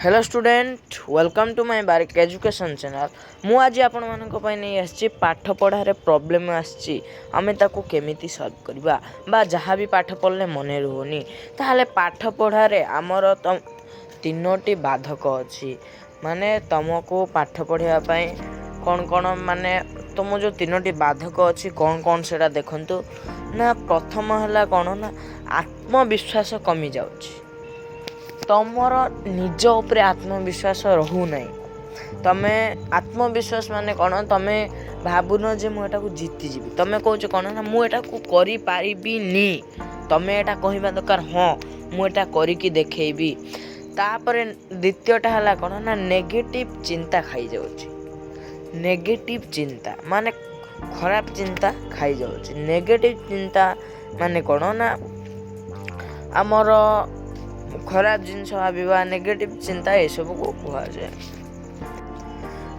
Hello student welcome to my Barik education channel. मु आज आपण मानक पई नहीं आछि पाठ पढ़ारे प्रॉब्लम आछि आमे ताको केमिति सॉल्व करबा बा जहाँ भी पाठ पढ़ले मने रहउनी ताहाले पाठ पढ़ारे हमर तीनोटी बाधक अछि। माने तुमको पाठ पढ़िया पई कौन कौन माने तुम जो तीनोटी बाधक अछि कौन कौन सेटा देखंतु ना। प्रथम हला कौन ना आत्मविश्वास कमी जाउछि। तुमर निज उपरे आत्मविश्वास रहू नहीं। तमे आत्मविश्वास माने कौन तमे भावुन जे मु एटा को जीति जीवी तमे कहूछ कौन ना मु एटा को करि पारिबी नी। तमे एटा कहिबा दरकार हाँ मु एटा करिकी देखेबी। तापरे द्वितीयटा हला कौन ना नेगेटिव चिंता खाई जाउछि। नेगेटिव चिंता माने खराब चिंता खाई जाउछि। नेगेटिव चिंता माने कौन ना आमर खराब जिनस भाविबा नेगेटिव चिंता ये सब को कहा जाए।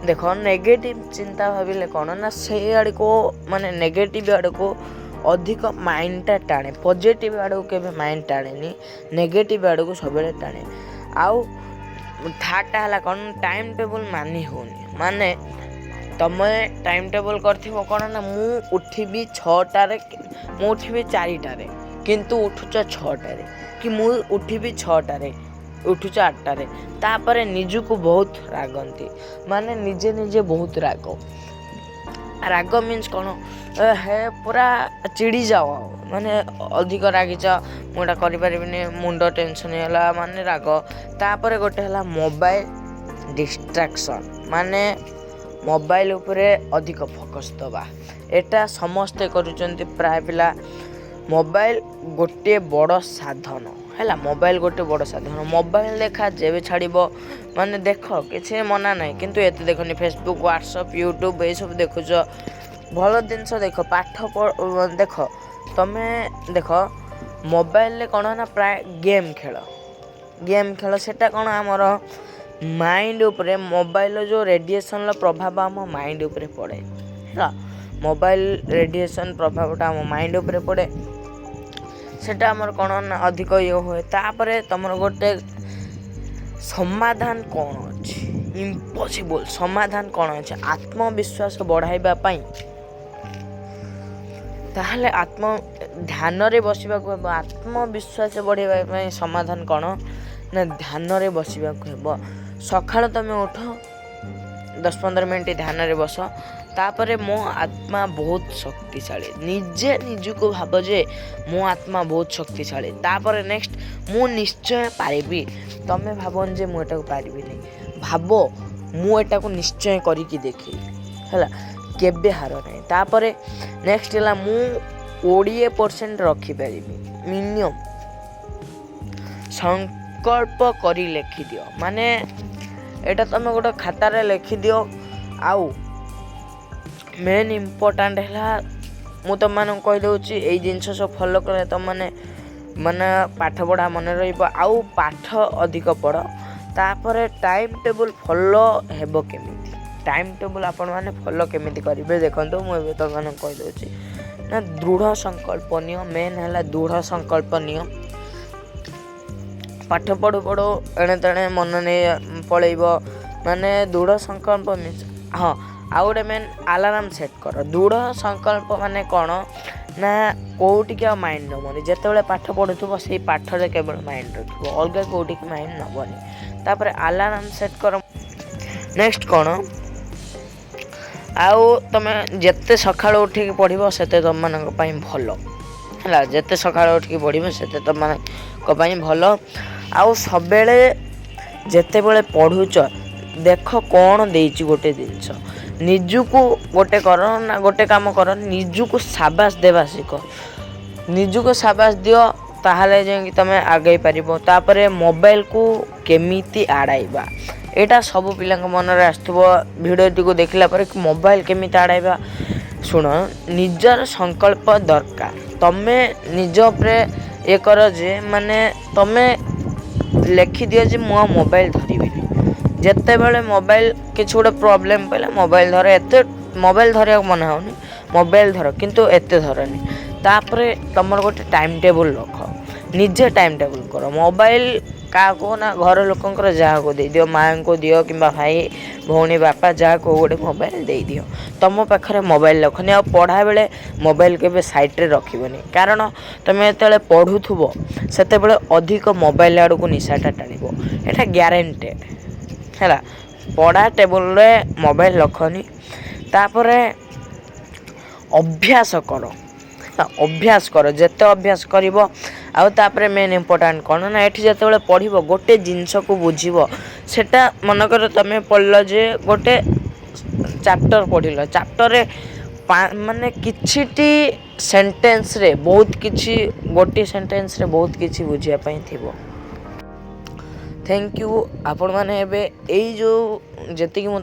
देखो नेगेटिव चिंता भाविले कौन ना से आड़ को माने नेगेटिव आड़ को अधिक माइंडटा टाणे। पॉजिटिव आड़ को केबे माइंड टाणे नी नेगेटिव आड़ को सब टाणे। आउ थाटा हला कौन टाइम टेबल मानी होनी। माने तमे टाइम टेबल करथिबो कौन ना मु उठिबी 6टारे मु उठिबी 4टारे किंतु उठुच 6टारे कि मु उठिबी 6टारे उठुच 8टारे। तापरे निजुको बहुत रागंती माने निजे निजे बहुत राग मीन्स कौन हे पूरा चिड़ी जाओ माने अधिक रागिच मुटा करि परिबिनी मुंड टेंशन होला माने राग। तापरे गोटे हला मोबाइल डिस्ट्रैक्शन माने मोबाइल उपरे अधिक फोकस दबा। एटा समस्ते करूचंती प्राय पिला। मोबाइल गोटे बड़ साधन है। मोबाइल गोटे बड़ साधन। मोबाइल देखा जेबे छाड़ब माने देख किसी मना नहीं किंतु एते देखनी फेसबुक व्हाट्सएप यूट्यूब ये सब देखुच भल जिनस देख पाठ देख तमे देख मोबाइल ले कौन ना प्राय गेम खेल सेटा कौन आमर माइंड उपरे मोबाइल जो रेडिएशन प्रभाव आम माइंड उपरे पड़े है। मोबाइल रेडिएशन प्रभावटा आम माइंड उपरे पड़े सेटा आमर कौन ना अधिक ये हुए। तापरे तमर गोटे समाधान कौन अच्छी इम्पॉसिबल समाधान कौन अच्छे आत्मविश्वास बढ़ाइबा पाई ताहले आत्म ध्यान रे बसिबा को हेबो। आत्मविश्वास बढ़ाइबा पाई समाधान कौन ना ध्यान रे बसिबा को हेबो। सकाळ तमे उठ 10-15 मिनट ध्यान रे बस। तापरे मो आत्मा बहुत शक्तिशाली निजे निजुको भाव जे मो आत्मा बहुत शक्तिशाली। तापरे नेक्स्ट मु निश्चय पारिबी। तमे भाबन जे मु एटा को पारिबी नहीं भाबो मु एटा को निश्चय करी की देखी हैला केबे हार नहीं। तापरे नेक्स्ट हला मु 20% रखी पारिबी मिनिमम संकल्प करी लिखि दियो। माने एटा तमे गोटे खातारे लिखि दियो। आउ मेन इम्पोर्टाट है मु तुम मान कही दूसरी यही जिनस सब फॉलो कले तुम मैंने माने पाठ पढ़ा मन रहा पाठ अधिक पढ़। तापर टाइम टेबल फॉलो हेबो केमिति टाइम टेबल आपण माने फॉलो केमिति करेंगे देखो मुझे तुम मान कही दूसरी ना दृढ़ संकल्प नियो। मेन है दृढ़ संकल्प नियो। पाठ पढ़ू पढ़ू एणे तेणे मन नहीं पलैब माने दृढ़ संकल्प मीन्स हाँ आउ गोटे मेन अलार्म सेट कर। दृढ़ संकल्प माने कौन ना कौटी क्या माइंड नबनी जिते पाठ पढ़ुव से पाठ केवल माइंड रखिए अलग कौटी की माइंड नबनी। तापर अलार्म सेट कर। नेक्स्ट कौन आउ तुम जिते सकाळ उठिकी पढ़ से तुम मान भल है। जिते सकाळ उठिकी पढ़ से तुम मान भल। आउ सब जिते बड़े पढ़ुच देख कौन देची गोटे जिनस निजुको गोटे कर ना गोटे काम कर निजुको साबास देवा शिख। निजुको साबास दियो ताहले जे तमे आगे पारिबो। तापरे मोबाइल को केमिति आड़ाइबा एटा सब पिला मन रे आस्थुबो वीडियो को देखला पर मोबाइल केमिति आड़ाइबा। सुन निजर संकल्प दरकार। तमे निज उपरे ये कर जे माने तमे लिखि दियो जे मु मोबाइल धरिबिनी। जिते बड़े मोबाइल किसी गोटे प्रोब्लेम पहले मोबाइल धर एत मोबाइल धरिया मन होनी मोबाइल धर किंतु एते धरनी। तापरे तुम गोटे टाइम टेबल रख निजे टाइम टेबल कर। मोबाइल କାହାକୁ ନା ଘର ଲୋକଙ୍କର ଯାହାକୁ ଦେଇଦିଅ, ମାଆଙ୍କୁ ଦିଅ କିମ୍ବା ଭାଇ ଭଉଣୀ ବାପା ଯାହାକୁ ଗୋଟେ ମୋବାଇଲ ଦେଇଦିଅ। ତୁମ ପାଖରେ ମୋବାଇଲ ରଖନି, ଆଉ ପଢ଼ା ବେଳେ ମୋବାଇଲ କେବେ ସାଇଡ଼ରେ ରଖିବନି। କାରଣ ତୁମେ ଯେତେବେଳେ ପଢ଼ୁଥିବ ସେତେବେଳେ ଅଧିକ ମୋବାଇଲ ଆଡ଼କୁ ନିଶାଟା ଟାଣିବ, ଏଇଟା ଗ୍ୟାରେଣ୍ଟେଡ଼ ହେଲା। ପଢ଼ା ଟେବୁଲରେ ମୋବାଇଲ ରଖନି। ତାପରେ ଅଭ୍ୟାସ କର, ଅଭ୍ୟାସ କର, ଯେତେ ଅଭ୍ୟାସ କରିବ। ଆଉ ତାପରେ ମେନ୍ ଇମ୍ପୋର୍ଟାଣ୍ଟ କ'ଣ ନା, ଏଠି ଯେତେବେଳେ ପଢ଼ିବ ଗୋଟେ ଜିନିଷକୁ ବୁଝିବ। ସେଟା ମନେକର ତୁମେ ପଢ଼ିଲ ଯେ ଗୋଟେ ଚାପ୍ଟର ପଢ଼ିଲ, ଚାପ୍ଟରରେ ମାନେ କିଛିଟି ସେଣ୍ଟେନ୍ସରେ ବହୁତ କିଛି, ଗୋଟିଏ ସେଣ୍ଟେନ୍ସରେ ବହୁତ କିଛି ବୁଝିବା ପାଇଁ ଥିବ। Thank you. ଆପଣମାନେ ଏବେ ଏଇ ଯେଉଁ ଯେତିକି ମୁଁ